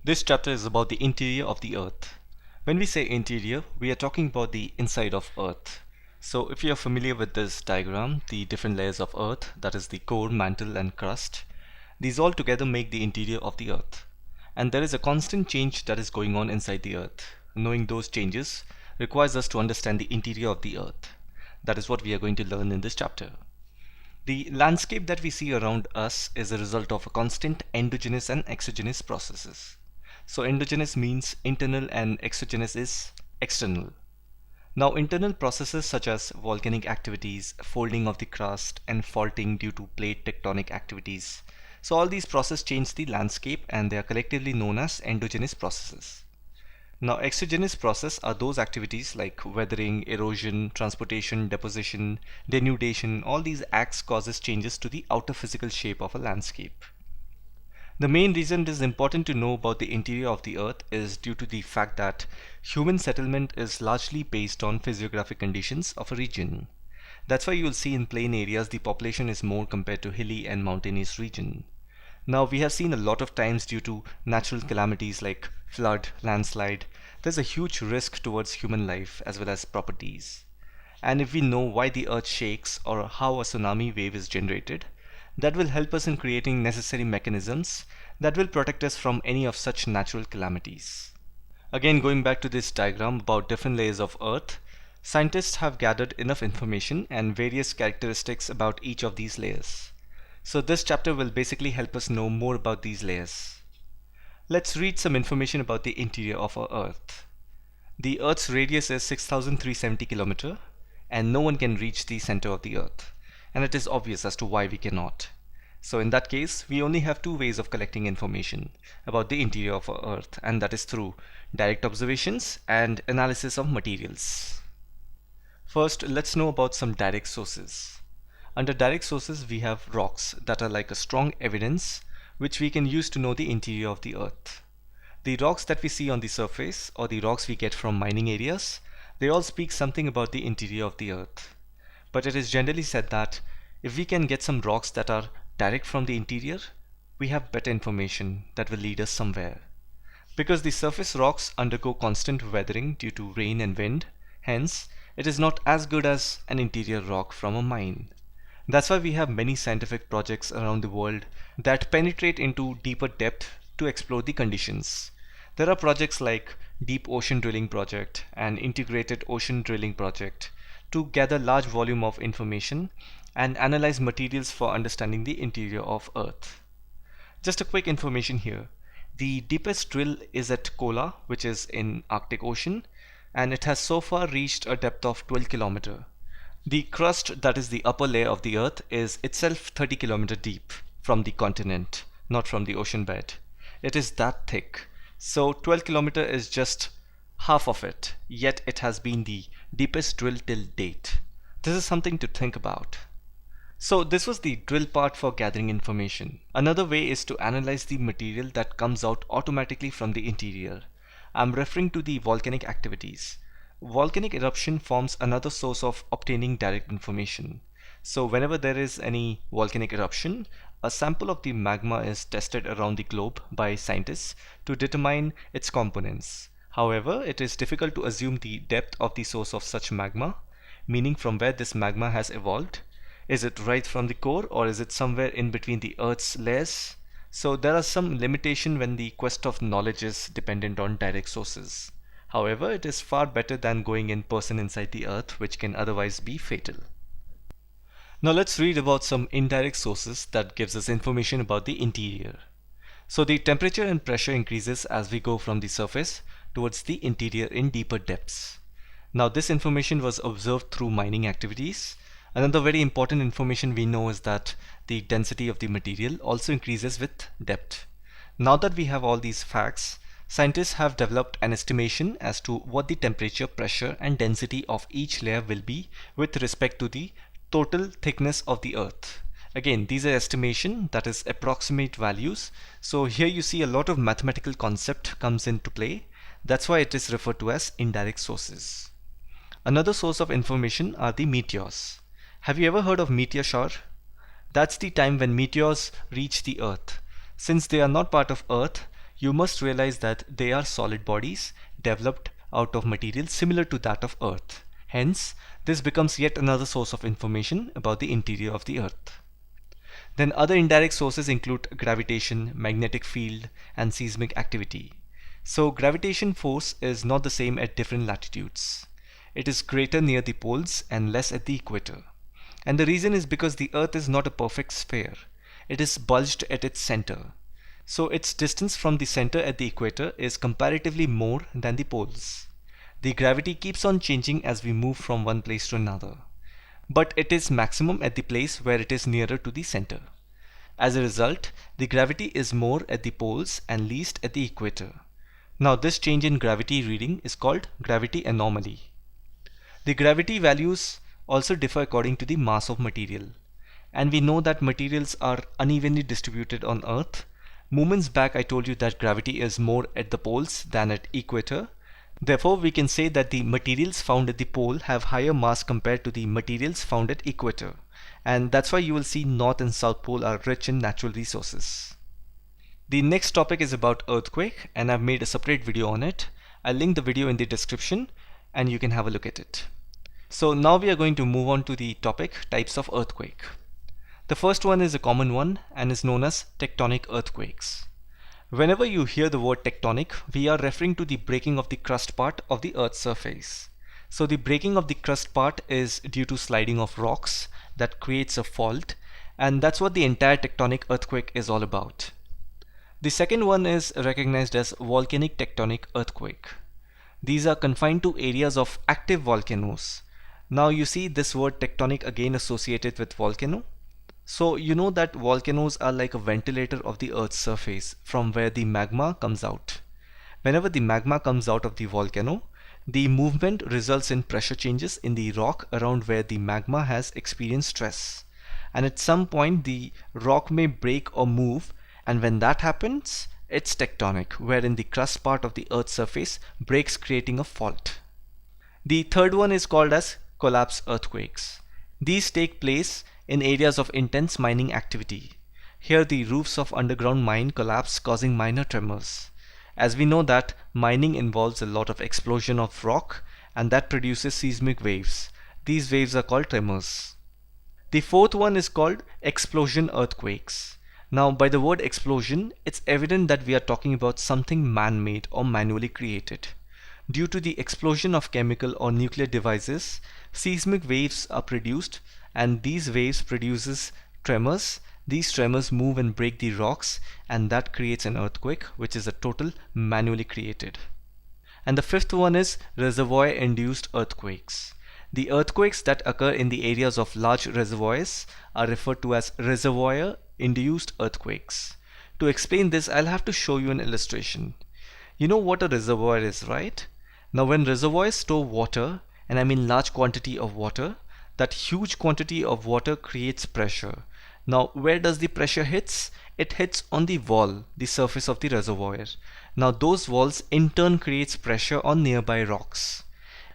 This chapter is about the interior of the Earth. When we say interior, we are talking about the inside of Earth. So if you are familiar with this diagram, the different layers of Earth, that is the core, mantle and crust, these all together make the interior of the Earth. And there is a constant change that is going on inside the Earth. Knowing those changes requires us to understand the interior of the Earth. That is what we are going to learn in this chapter. The landscape that we see around us is a result of a constant endogenous and exogenous processes. So endogenous means internal and exogenous is external. Now internal processes such as volcanic activities, folding of the crust and faulting due to plate tectonic activities. So all these processes change the landscape and they are collectively known as endogenous processes. Now exogenous processes are those activities like weathering, erosion, transportation, deposition, denudation. All these acts causes changes to the outer physical shape of a landscape. The main reason it is important to know about the interior of the Earth is due to the fact that human settlement is largely based on physiographic conditions of a region. That's why you will see in plain areas the population is more compared to hilly and mountainous region. Now we have seen a lot of times due to natural calamities like flood, landslide, there's a huge risk towards human life as well as properties. And if we know why the earth shakes or how a tsunami wave is generated, that will help us in creating necessary mechanisms that will protect us from any of such natural calamities. Again, going back to this diagram about different layers of Earth, scientists have gathered enough information and various characteristics about each of these layers. So this chapter will basically help us know more about these layers. Let's read some information about the interior of our Earth. The Earth's radius is 6,370 km and no one can reach the center of the Earth. And it is obvious as to why we cannot. So in that case, we only have two ways of collecting information about the interior of our Earth, and that is through direct observations and analysis of materials. First, let's know about some direct sources. Under direct sources, we have rocks that are like a strong evidence which we can use to know the interior of the Earth. The rocks that we see on the surface or the rocks we get from mining areas, they all speak something about the interior of the Earth. But it is generally said that if we can get some rocks that are direct from the interior, we have better information that will lead us somewhere. Because the surface rocks undergo constant weathering due to rain and wind, hence it is not as good as an interior rock from a mine. That's why we have many scientific projects around the world that penetrate into deeper depth to explore the conditions. There are projects like Deep Ocean Drilling Project and Integrated Ocean Drilling Project to gather large volume of information and analyze materials for understanding the interior of Earth. Just a quick information here. The deepest drill is at Kola, which is in Arctic Ocean, and it has so far reached a depth of 12 km. The crust, that is the upper layer of the Earth, is itself 30 km deep from the continent, not from the ocean bed. It is that thick. So 12 km is just half of it, yet it has been the deepest drill till date. This is something to think about. So this was the drill part for gathering information. Another way is to analyze the material that comes out automatically from the interior. I'm referring to the volcanic activities. Volcanic eruption forms another source of obtaining direct information. So whenever there is any volcanic eruption, a sample of the magma is tested around the globe by scientists to determine its components. However, it is difficult to assume the depth of the source of such magma, meaning from where this magma has evolved. Is it right from the core or is it somewhere in between the Earth's layers? So there are some limitation when the quest of knowledge is dependent on direct sources. However, it is far better than going in person inside the Earth, which can otherwise be fatal. Now let's read about some indirect sources that gives us information about the interior. So the temperature and pressure increases as we go from the surface towards the interior in deeper depths. Now this information was observed through mining activities. Another very important information we know is that the density of the material also increases with depth. Now that we have all these facts, scientists have developed an estimation as to what the temperature, pressure and density of each layer will be with respect to the total thickness of the Earth. Again, these are estimation, that is approximate values. So here you see a lot of mathematical concept comes into play. That's why it is referred to as indirect sources. Another source of information are the meteors. Have you ever heard of meteor shower? That's the time when meteors reach the Earth. Since they are not part of Earth, you must realize that they are solid bodies developed out of material similar to that of Earth. Hence, this becomes yet another source of information about the interior of the Earth. Then other indirect sources include gravitation, magnetic field, and seismic activity. So gravitation force is not the same at different latitudes. It is greater near the poles and less at the equator. And the reason is because the Earth is not a perfect sphere. It is bulged at its center. So its distance from the center at the equator is comparatively more than the poles. The gravity keeps on changing as we move from one place to another, but it is maximum at the place where it is nearer to the center. As a result, the gravity is more at the poles and least at the equator. Now this change in gravity reading is called gravity anomaly. The gravity values also differ according to the mass of material. And we know that materials are unevenly distributed on Earth. Moments back I told you that gravity is more at the poles than at equator. Therefore, we can say that the materials found at the pole have higher mass compared to the materials found at equator. And that's why you will see North and South Pole are rich in natural resources. The next topic is about earthquake, and I've made a separate video on it. I'll link the video in the description and you can have a look at it. So now we are going to move on to the topic types of earthquake. The first one is a common one and is known as tectonic earthquakes. Whenever you hear the word tectonic, we are referring to the breaking of the crust part of the Earth's surface. So the breaking of the crust part is due to sliding of rocks that creates a fault, and that's what the entire tectonic earthquake is all about. The second one is recognized as volcanic tectonic earthquake. These are confined to areas of active volcanoes. Now you see this word tectonic again associated with volcano. So you know that volcanoes are like a ventilator of the Earth's surface from where the magma comes out. Whenever the magma comes out of the volcano, the movement results in pressure changes in the rock around where the magma has experienced stress. And at some point the rock may break or move, and when that happens, it's tectonic, wherein the crust part of the Earth's surface breaks, creating a fault. The third one is called as collapse earthquakes. These take place in areas of intense mining activity. Here the roofs of underground mine collapse, causing minor tremors. As we know that mining involves a lot of explosion of rock, and that produces seismic waves. These waves are called tremors. The fourth one is called explosion earthquakes. Now by the word explosion, it's evident that we are talking about something man-made or manually created. Due to the explosion of chemical or nuclear devices, seismic waves are produced, and these waves produces tremors. These tremors move and break the rocks, and that creates an earthquake, which is a total manually created. And the fifth one is reservoir induced earthquakes. The earthquakes that occur in the areas of large reservoirs are referred to as reservoir induced earthquakes. To explain this, I'll have to show you an illustration. You know what a reservoir is, right? Now when reservoirs store water, and I mean large quantity of water, that huge quantity of water creates pressure. Now where does the pressure hits? It hits on the wall, the surface of the reservoir. Now those walls in turn creates pressure on nearby rocks.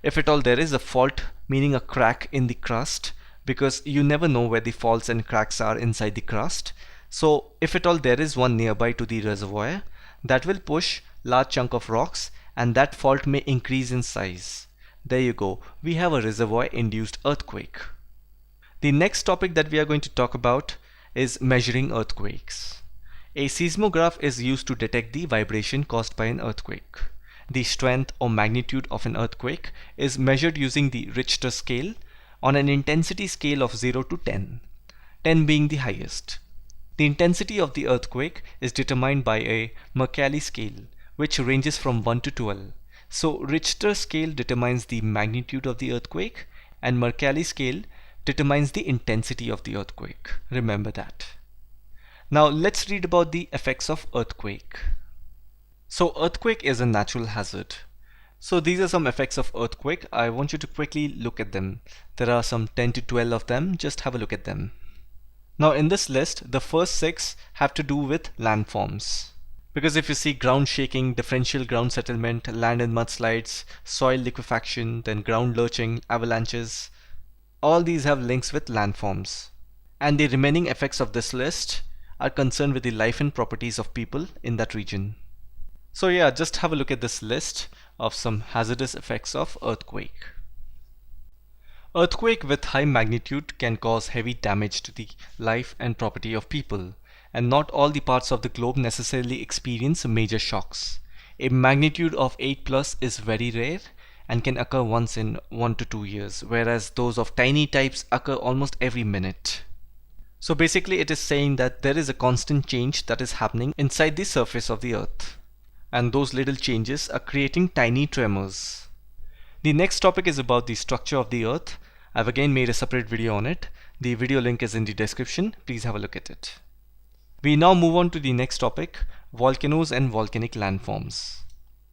If at all there is a fault, meaning a crack in the crust, because you never know where the faults and cracks are inside the crust. So if at all there is one nearby to the reservoir, that will push large chunk of rocks, and that fault may increase in size. There you go, we have a reservoir induced earthquake. The next topic that we are going to talk about is measuring earthquakes. A seismograph is used to detect the vibration caused by an earthquake. The strength or magnitude of an earthquake is measured using the Richter scale on an intensity scale of 0 to 10, 10 being the highest. The intensity of the earthquake is determined by a Mercalli scale, which ranges from 1 to 12. So Richter scale determines the magnitude of the earthquake, and Mercalli scale determines the intensity of the earthquake. Remember that. Now let's read about the effects of earthquake. So earthquake is a natural hazard. So these are some effects of earthquake. I want you to quickly look at them. There are some 10 to 12 of them. Just have a look at them. Now in this list, the first 6 have to do with landforms. Because if you see ground shaking, differential ground settlement, land and mudslides, soil liquefaction, then ground lurching, avalanches, all these have links with landforms. And the remaining effects of this list are concerned with the life and properties of people in that region. So yeah, just have a look at this list of some hazardous effects of earthquake. Earthquake with high magnitude can cause heavy damage to the life and property of people, and not all the parts of the globe necessarily experience major shocks. A magnitude of 8 plus is very rare and can occur once in 1 to 2 years, whereas those of tiny types occur almost every minute. So basically it is saying that there is a constant change that is happening inside the surface of the earth, and those little changes are creating tiny tremors. The next topic is about the structure of the earth. I've again made a separate video on it. The video link is in the description. Please have a look at it. We now move on to the next topic, volcanoes and volcanic landforms.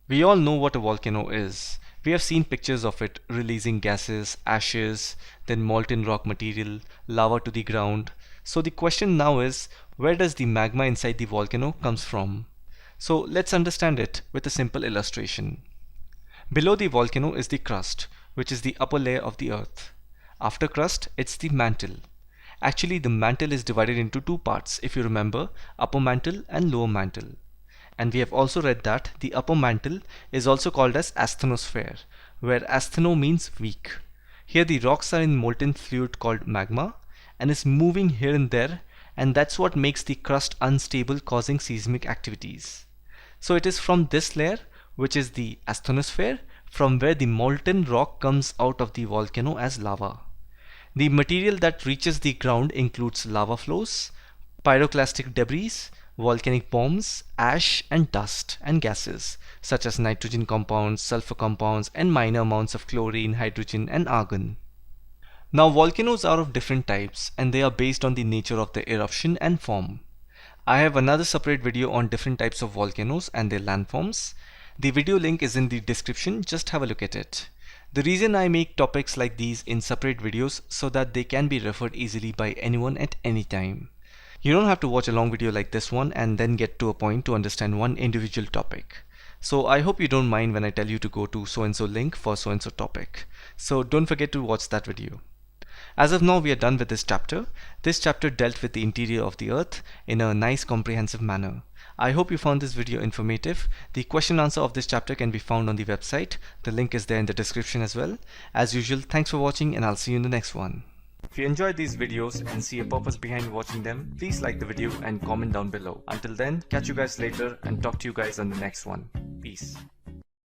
We all know what a volcano is. We have seen pictures of it releasing gases, ashes, then molten rock material, lava to the ground. So the question now is, where does the magma inside the volcano comes from? So let's understand it with a simple illustration. Below the volcano is the crust, which is the upper layer of the earth. After crust, it's the mantle. Actually, the mantle is divided into two parts, if you remember, upper mantle and lower mantle. And we have also read that the upper mantle is also called as asthenosphere, where astheno means weak. Here the rocks are in molten fluid called magma and is moving here and there, and that's what makes the crust unstable, causing seismic activities. So it is from this layer, which is the asthenosphere, from where the molten rock comes out of the volcano as lava. The material that reaches the ground includes lava flows, pyroclastic debris, volcanic bombs, ash and dust and gases such as nitrogen compounds, sulfur compounds and minor amounts of chlorine, hydrogen and argon. Now volcanoes are of different types and they are based on the nature of the eruption and form. I have another separate video on different types of volcanoes and their landforms. The video link is in the description, just have a look at it. The reason I make topics like these in separate videos so that they can be referred easily by anyone at any time. You don't have to watch a long video like this one and then get to a point to understand one individual topic. So I hope you don't mind when I tell you to go to so and so link for so and so topic. So don't forget to watch that video. As of now, we are done with this chapter. This chapter dealt with the interior of the earth in a nice comprehensive manner. I hope you found this video informative. The question answer of this chapter can be found on the website. The link is there in the description as well. As usual, thanks for watching and I'll see you in the next one. If you enjoyed these videos and see a purpose behind watching them, please like the video and comment down below. Until then, catch you guys later and talk to you guys on the next one. Peace.